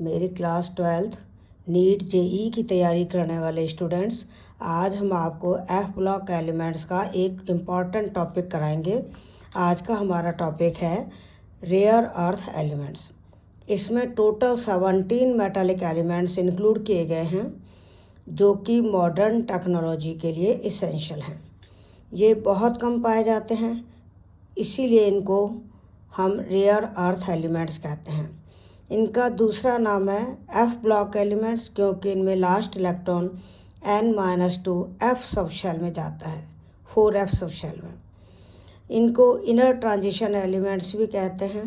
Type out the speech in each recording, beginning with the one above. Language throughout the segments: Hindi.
मेरी क्लास 12th नीट जेई की तैयारी करने वाले स्टूडेंट्स, आज हम आपको एफ ब्लॉक एलिमेंट्स का एक इम्पॉर्टेंट टॉपिक कराएंगे। आज का हमारा टॉपिक है रेयर अर्थ एलिमेंट्स। इसमें टोटल 17 मेटालिक एलिमेंट्स इंक्लूड किए गए हैं जो कि मॉडर्न टेक्नोलॉजी के लिए इसेंशियल हैं। ये बहुत कम पाए जाते हैं, इसीलिए इनको हम रेयर अर्थ एलिमेंट्स कहते हैं। इनका दूसरा नाम है एफ ब्लॉक एलिमेंट्स, क्योंकि इनमें last electron n-2 F subshell में जाता है, 4f सबशेल में। इनको इनर ट्रांजिशन एलिमेंट्स भी कहते हैं।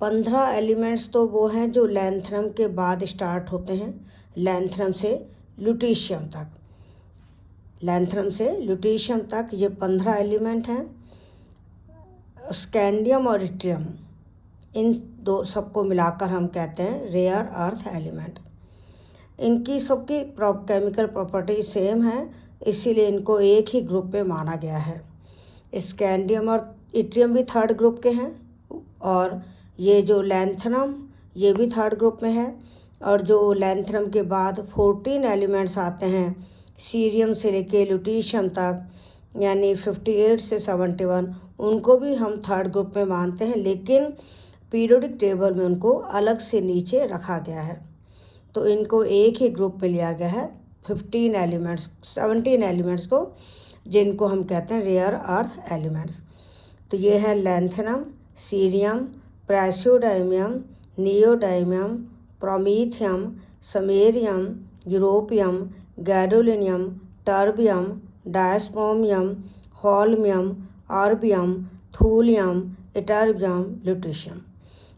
15 एलिमेंट्स तो वो हैं जो लैंथनम के बाद स्टार्ट होते हैं, लैंथनम से ल्यूटीशियम तक। लैंथनम से ल्यूटीशियम तक ये 15 एलिमेंट हैं। स्कैंडियम और इट्रियम, इन दो सबको मिलाकर हम कहते हैं रेयर अर्थ एलिमेंट। इनकी सबकी केमिकल प्रॉपर्टी सेम है, इसीलिए इनको एक ही ग्रुप में माना गया है। स्कैंडियम और इट्रियम भी थर्ड ग्रुप के हैं, और ये जो लैंथनम ये भी थर्ड ग्रुप में है। और जो लैंथनम के बाद 14 एलिमेंट्स आते हैं सीरियम से लेके ल्यूटीशियम तक, यानी 58 से 71, उनको भी हम थर्ड ग्रुप में मानते हैं, लेकिन पीरियोडिक टेबल में उनको अलग से नीचे रखा गया है। तो इनको एक ही ग्रुप में लिया गया है 17 एलिमेंट्स को, जिनको हम कहते हैं रेयर अर्थ एलिमेंट्स। तो ये हैं lanthanum, cerium, praseodymium, neodymium, promethium, samarium, europium, gadolinium, terbium, dysprosium, holmium, erbium, thulium, ytterbium, lutetium.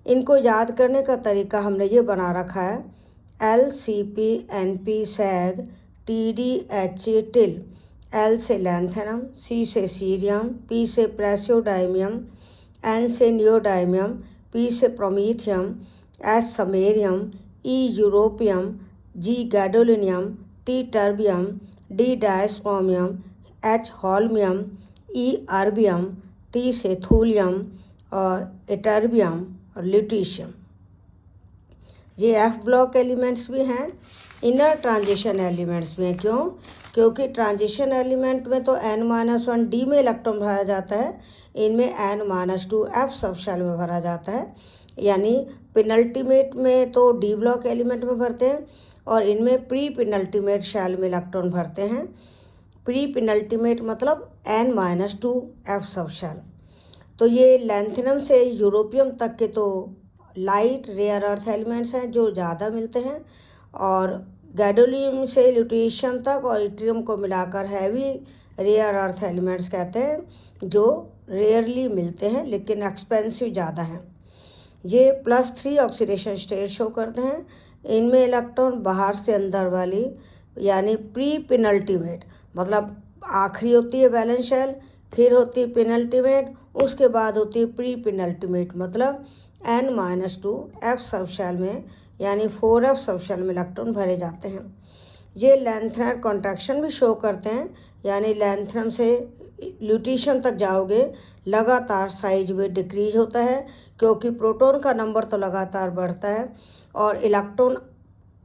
इनको याद करने का तरीका हमने ये बना रखा है LCP NP सैग TDHA टिल। L से लैंथनम, C से सीरियम, P से प्रेसियोडाइमियम, N से नियोडाइमियम, P से promethium, S samarium, E europium, G gadolinium, T terbium, D डायस्पोमियम, H हॉल्मियम, E erbium, T से थूलियम और इटर्बियम और ल्यूटीशियम। ये एफ ब्लॉक एलिमेंट्स भी हैं, इनर ट्रांजिशन एलिमेंट्स भी हैं। क्योंकि ट्रांजिशन एलिमेंट में तो n-1 डी में इलेक्ट्रॉन भरा जाता है, इनमें n-2 एफ सबशेल में भरा जाता है। यानी पेनल्टीमेट में तो डी ब्लॉक एलिमेंट में भरते हैं, और इनमें प्री पेनल्टीमेट शेल में इलेक्ट्रॉन भरते हैं। प्री पेनल्टीमेट मतलब n-2 एफ सबशेल। तो ये लैंथनम से यूरोपियम तक के तो लाइट रेयर अर्थ एलिमेंट्स हैं जो ज़्यादा मिलते हैं, और गैडोलियम से ल्यूटीशियम तक और इट्रियम को मिलाकर हैवी रेयर अर्थ एलिमेंट्स कहते हैं, जो रेयरली मिलते हैं लेकिन एक्सपेंसिव ज़्यादा हैं। ये +3 ऑक्सीडेशन स्टेट शो करते हैं। इनमें इलेक्ट्रॉन बाहर से अंदर वाली, यानी प्री पेनल्टीमेट मतलब आखिरी होती है वैलेंस शेल, फिर होती है पेनल्टीमेट, उसके बाद होती है प्री पेनल्टीमेट मतलब n-2 एफ सबशेल में, यानी 4f सबशेल में इलेक्ट्रॉन भरे जाते हैं। ये लैंथनम कॉन्ट्रैक्शन भी शो करते हैं, यानी लैंथनम से ल्यूटीशियम तक जाओगे लगातार साइज में डिक्रीज होता है, क्योंकि प्रोटॉन का नंबर तो लगातार बढ़ता है और इलेक्ट्रॉन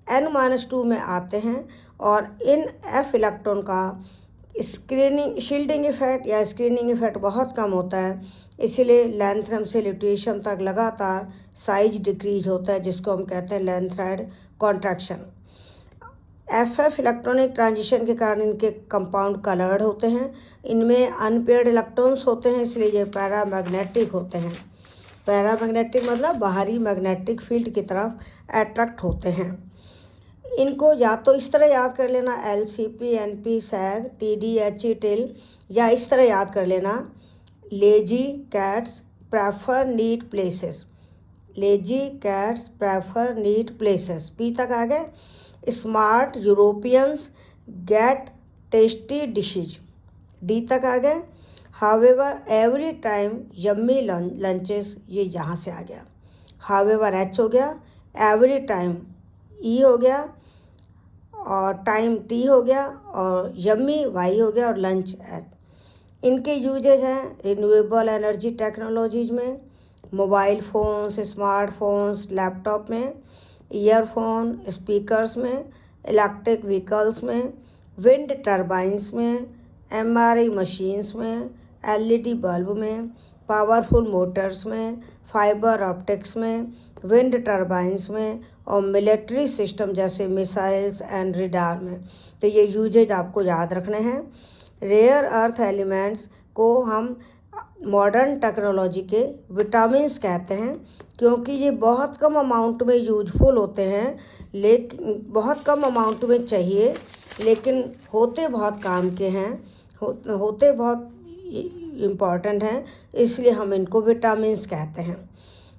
n-2 में आते हैं, और इन f इलेक्ट्रॉन का शील्डिंग इफेक्ट या स्क्रीनिंग इफेक्ट बहुत कम होता है, इसीलिए लैंथनम से ल्यूटीशियम तक लगातार साइज डिक्रीज होता है, जिसको हम कहते हैं लैंथराइड कॉन्ट्रैक्शन। FF इलेक्ट्रॉनिक ट्रांजिशन के कारण इनके कंपाउंड कलर्ड होते हैं। इनमें अनपेयर्ड इलेक्ट्रॉन्स होते हैं, इसलिए ये पैरामैग्नेटिक होते हैं। पैरामैग्नेटिक मतलब बाहरी मैग्नेटिक फील्ड की तरफ अट्रैक्ट होते हैं। इनको या तो इस तरह याद कर लेना LCP NP सैग TDHA टिल, या इस तरह याद कर लेना lazy cats prefer neat places. Lazy cats prefer neat places, P तक आ गए। Smart Europeans get tasty dishes, D तक आ गए। However every time yummy lunches, ये यहाँ से आ गया। हावेवर H हो गया, एवरी टाइम E हो गया, और टाइम T हो गया, और यम्मी Y हो गया, और लंच H। इनके यूजेज हैं रिन्यूएबल एनर्जी टेक्नोलॉजीज में, मोबाइल फ़ोन्स, स्मार्टफोन्स, लैपटॉप में, ईयरफोन, स्पीकर्स में, इलेक्ट्रिक व्हीकल्स में, विंड टर्बाइन्स में, एमआरआई मशीन्स में, एलईडी बल्ब में, पावरफुल मोटर्स में, फाइबर ऑप्टिक्स में, विंड टर्बाइन्स में और मिलिट्री सिस्टम जैसे मिसाइल्स एंड रडार में। तो ये यूजेज आपको याद रखने हैं। रेयर अर्थ एलिमेंट्स को हम मॉडर्न टेक्नोलॉजी के विटामिन्स कहते हैं, क्योंकि ये बहुत कम अमाउंट में यूजफुल होते हैं, लेकिन बहुत कम अमाउंट में चाहिए, लेकिन होते बहुत काम के हैं, होते बहुत इम्पॉर्टेंट हैं, इसलिए हम इनको विटामिन्स कहते हैं।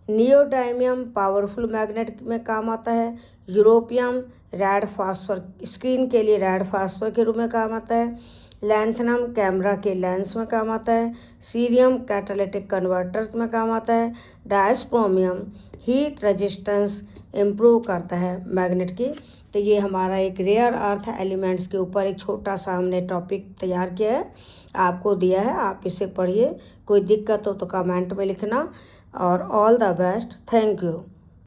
नियोडाइमियम पावरफुल मैग्नेट में काम आता है। यूरोपियम रेड फास्फर स्क्रीन के लिए रेड फास्फर के रूप में काम आता है। लैंथनम कैमरा के लेंस में काम आता है। सीरियम कैटालिटिक कन्वर्टर्स में काम आता है। डायस्ट्रोमियम हीट रेजिस्टेंस इम्प्रूव करता है मैग्नेट की। तो ये हमारा एक रेयर अर्थ एलिमेंट्स के ऊपर एक छोटा सा हमने टॉपिक तैयार किया है, आपको दिया है, आप इसे पढ़िए। कोई दिक्कत हो तो कमेंट में लिखना। और all the best. Thank you.